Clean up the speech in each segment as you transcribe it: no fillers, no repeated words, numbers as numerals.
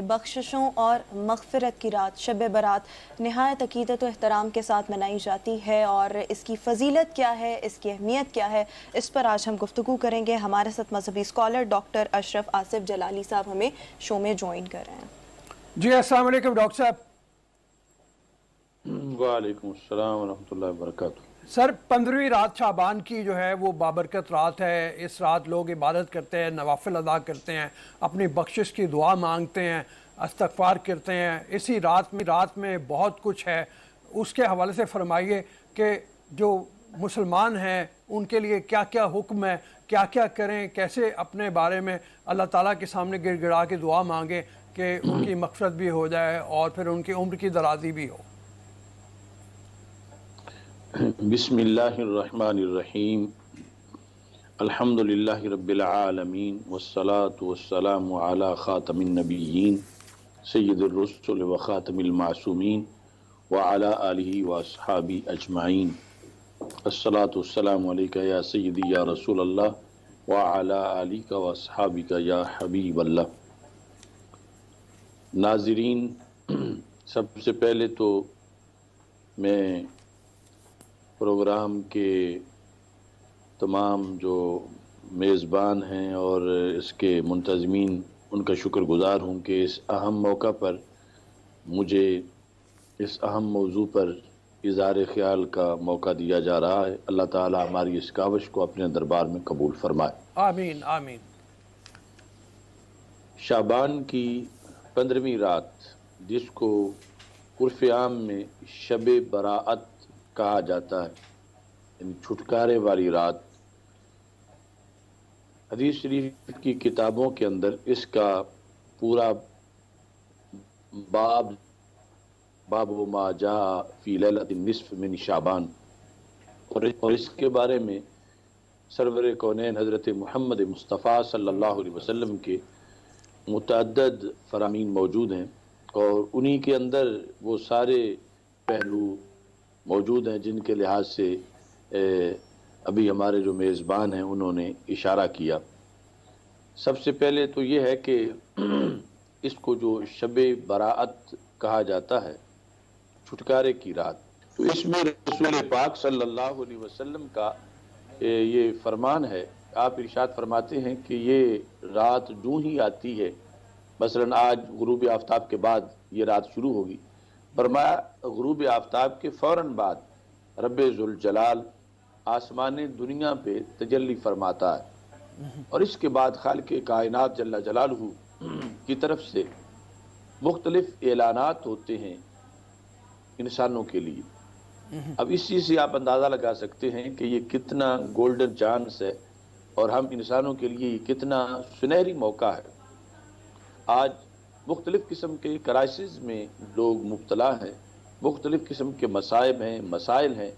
बख्शिशों और मग़फ़िरत की रात शब बरात नहायत अक़ीदत व एहतराम के साथ मनाई जाती है और इसकी फ़जीलत क्या है, इसकी अहमियत क्या है, इस पर आज हम गुफ्तगू करेंगे। हमारे साथ मजहबी स्कॉलर डॉक्टर अशरफ आसिफ जलाली साहब हमें शो में ज्वाइन कर रहे हैं। जी अस्सलाम वालेकुम डॉक्टर साहब। वालेकुम अस्सलाम वरहमतुल्लाहि वबरकातुहू। सर 15वीं रात शाबान की जो है वो बाबरकत रात है। इस रात लोग इबादत करते हैं, नवाफिल अदा करते हैं, अपनी बख्शिश की दुआ मांगते हैं, इस्तग़फ़ार करते हैं। इसी रात में बहुत कुछ है। उसके हवाले से फरमाइए कि जो मुसलमान हैं उनके लिए क्या क्या हुक्म है, क्या क्या करें, कैसे अपने बारे में अल्लाह ताला के सामने गिड़गिड़ा के दुआ मांगें कि उनकी मग़फ़िरत भी हो जाए और फिर उनकी उम्र की दराज़ी भी हो। बिस्मिल्लाहिर्रहमानिर्रहीम अल्हम्दुलिल्लाहि रब्बिल आलमीन वस्सलातु वस्सलामु अला खातमिन नबिय्यीन सय्यिदिर रुसुल व खातमिल मासूमीन व अला आलिहि व अस्हाबी अजमाइन। अस्सलातु वस्सलामु अलैका या सय्यदी या रसूल अल्लाह व अला आलिका व अस्हाबिका या हबीब अल्लाह। नाज़रीन, सबसे पहले तो मैं प्रोग्राम के तमाम जो मेज़बान हैं और इसके मुंतज़मीन उनका शुक्रगुज़ार हूँ कि इस अहम मौका पर मुझे इस अहम मौजू पर इज़हार ख़याल का मौका दिया जा रहा है। अल्लाह ताला हमारी इस काविश को अपने दरबार में कबूल फरमाए। आमीन आमीन। शाबान की 15वीं रात, जिसको उर्फ़ आम में शब बराअत कहा जाता है, यानी छुटकारे वाली रात, हदीस शरीफ की किताबों के अंदर इसका पूरा बाब मा जा फी लैलतिन निस्फ मिन शाबान, और इसके बारे में सरवर कौनैन हज़रत मोहम्मद मुस्तफ़ा सल्लल्लाहु अलैहि वसल्लम के मुतअद्दिद फ़रामीन मौजूद हैं और उन्हीं के अंदर वो सारे पहलू मौजूद हैं जिनके लिहाज से अभी हमारे जो मेज़बान हैं उन्होंने इशारा किया। सबसे पहले तो ये है कि इसको जो शब बराअत कहा जाता है, छुटकारे की रात, तो इसमें रसूल पाक सल्लल्लाहु अलैहि वसल्लम का ये फरमान है। आप इरशाद फरमाते हैं कि ये रात यूं ही आती है, मसलन आज गुरूब आफ्ताब के बाद ये रात शुरू होगी, फरमाया गुरूब आफ्ताब के फ़ौरन बाद रब्बे ज़ुल जलाल आसमान दुनिया पे तजल्ली फरमाता है और इसके बाद खालिक़े कायनात जल्ला जलालहू की तरफ से मुख्तलिफ ऐलानात होते हैं इंसानों के लिए। अब इस चीज़ से आप अंदाज़ा लगा सकते हैं कि ये कितना गोल्डन चांस है और हम इंसानों के लिए ये कितना सुनहरी मौका है। आज मुख्तलिफ़ किस्म के क्राइसिस में लोग मुब्तला हैं, मुख्तलिफ़ किस्म के मसाइब हैं, मसाइल हैं।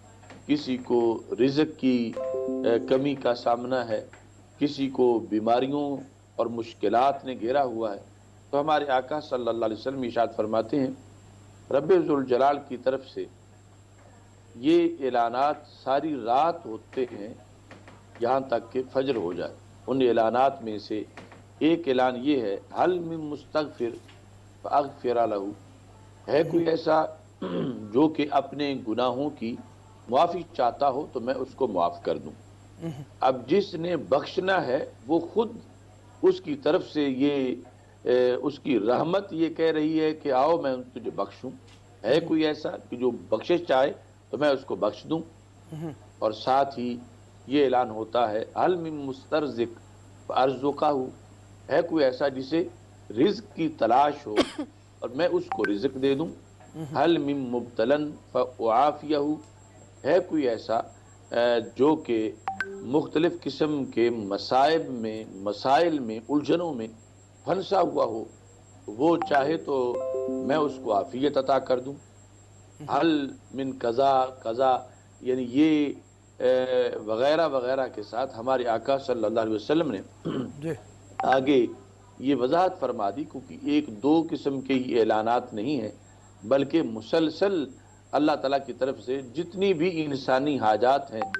किसी को रिज़्क़ की कमी का सामना है, किसी को बीमारियों और मुश्किलात ने घेरा हुआ है। तो हमारे आका सल्लल्लाहु अलैहि वसल्लम इरशाद फरमाते हैं, रब्बे ज़ुल जलाल की तरफ से ये ऐलानात सारी रात होते हैं यहाँ तक कि फजर हो जाए। उन ऐलानात में से एक ऐलान ये है, हल मिन मुस्तगफिर फअगफिर लहू, है कोई ऐसा जो कि अपने गुनाहों की मुआफ़ी चाहता हो तो मैं उसको मुआफ़ कर दूँ। अब जिसने बख्शना है वो खुद उसकी तरफ से ये उसकी रहमत ये कह रही है कि आओ मैं तुझे बख्शूँ। है कोई ऐसा कि जो बख्शिश चाहे तो मैं उसको बख्श दूँ। और साथ ही ये ऐलान होता है, हल मिन मुस्तरज़िक फअरज़ुक़हू, है कोई ऐसा जिसे रिज़्क़ की तलाश हो और मैं उसको रिज़्क़ दे दूँ। हल मिन मुब्तलन फअआफ़ियहू, है कोई ऐसा जो कि मुख्तलिफ़ किस्म के मसाइल में उलझनों में फंसा हुआ हो, वो चाहे तो मैं उसको आफ़ियत अता कर दूँ। हल मिन कज़ा कज़ा, यानी ये वग़ैरह वग़ैरह के साथ हमारे आका सल्लल्लाहु अलैहि वसल्लम ने आगे ये वजाहत फरमा दी, क्योंकि एक दो किस्म के ही ऐलानात नहीं हैं बल्कि मुसलसल अल्लाह ताला की तरफ से जितनी भी इंसानी हाजात हैं,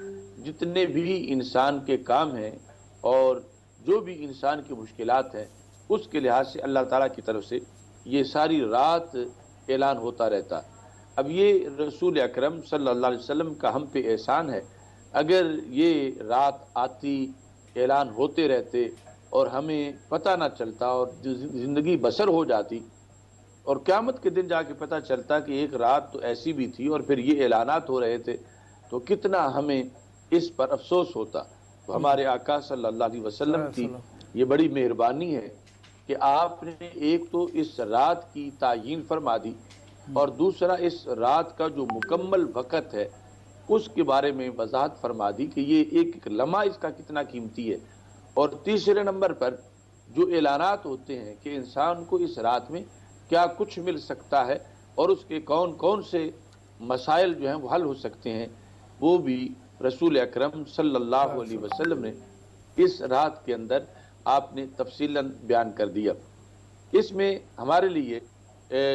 जितने भी इंसान के काम हैं और जो भी इंसान की मुश्किलात हैं, उसके लिहाज से अल्लाह ताला की तरफ से یہ ساری رات اعلان ہوتا رہتا۔ اب یہ رسول اکرم صلی اللہ علیہ وسلم کا ہم پہ احسان ہے، اگر یہ رات آتی، اعلان ہوتے رہتے اور ہمیں پتہ نہ چلتا اور زندگی بسر ہو جاتی، اور قیامت کے دن جا کے پتہ چلتا کہ ایک رات تو ایسی بھی تھی اور پھر یہ اعلانات ہو رہے تھے، تو کتنا ہمیں اس پر افسوس ہوتا۔ تو ہمارے آقا صلی اللہ علیہ وسلم کی یہ بڑی مہربانی ہے کہ آپ نے ایک تو اس رات کی تعیین فرما دی، اور دوسرا اس رات کا جو مکمل وقت ہے اس کے بارے میں وضاحت فرما دی کہ یہ ایک ایک لمحہ اس کا کتنا قیمتی ہے۔ اور تیسرے نمبر پر جو اعلانات ہوتے ہیں کہ انسان کو اس رات میں کیا کچھ مل سکتا ہے اور اس کے کون کون سے مسائل جو ہیں وہ حل ہو سکتے ہیں، وہ بھی رسول اکرم صلی اللہ علیہ وسلم نے اس رات کے اندر آپ نے تفصیلاً بیان کر دیا۔ اس میں ہمارے لیے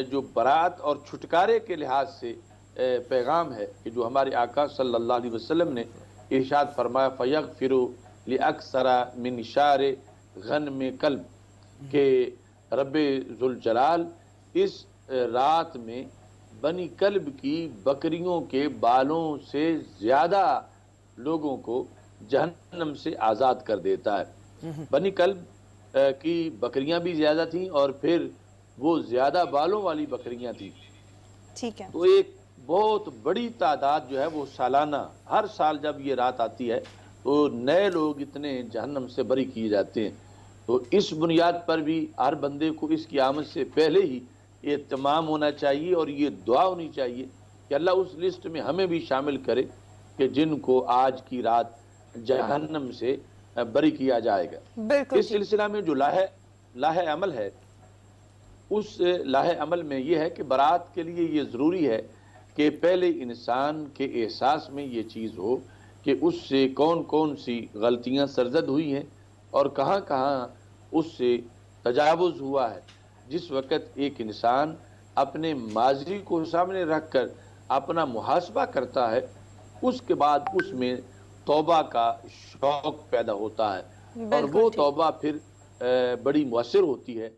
جو برات اور چھٹکارے کے لحاظ سے پیغام ہے کہ جو ہمارے آقا صلی اللہ علیہ وسلم نے ارشاد فرمایا فَيَغْفِرُ لِأَكْثَرَ مِنْ شَارِ غَنْمِ قَلْبِ، کہ رب ذوالجلال اس رات میں بنی کلب کی بکریوں کے بالوں سے زیادہ لوگوں کو جہنم سے آزاد کر دیتا ہے۔ بنی کلب کی بکریاں بھی زیادہ تھیں اور پھر وہ زیادہ بالوں والی بکریاں تھیں، ٹھیک ہے، تو ایک بہت بڑی تعداد جو ہے وہ سالانہ ہر سال جب یہ رات آتی ہے تو نئے لوگ اتنے جہنم سے بری کیے جاتے ہیں۔ تو اس بنیاد پر بھی ہر بندے کو اس کی آمد سے پہلے ہی یہ تمام ہونا چاہیے اور یہ دعا ہونی چاہیے کہ اللہ اس لسٹ میں ہمیں بھی شامل کرے کہ جن کو آج کی رات جہنم سے بری کیا جائے گا۔ بالکل اس سلسلہ میں جو لاہ عمل ہے، اس لاہ عمل میں یہ ہے کہ برات کے لیے یہ ضروری ہے کہ پہلے انسان کے احساس میں یہ چیز ہو کہ اس سے کون کون سی غلطیاں سرزد ہوئی ہیں اور کہاں کہاں اس سے تجاوز ہوا ہے۔ جس وقت ایک انسان اپنے ماضی کو سامنے رکھ کر اپنا محاسبہ کرتا ہے، اس کے بعد اس میں توبہ کا شوق پیدا ہوتا ہے اور وہ توبہ پھر بڑی مؤثر ہوتی ہے۔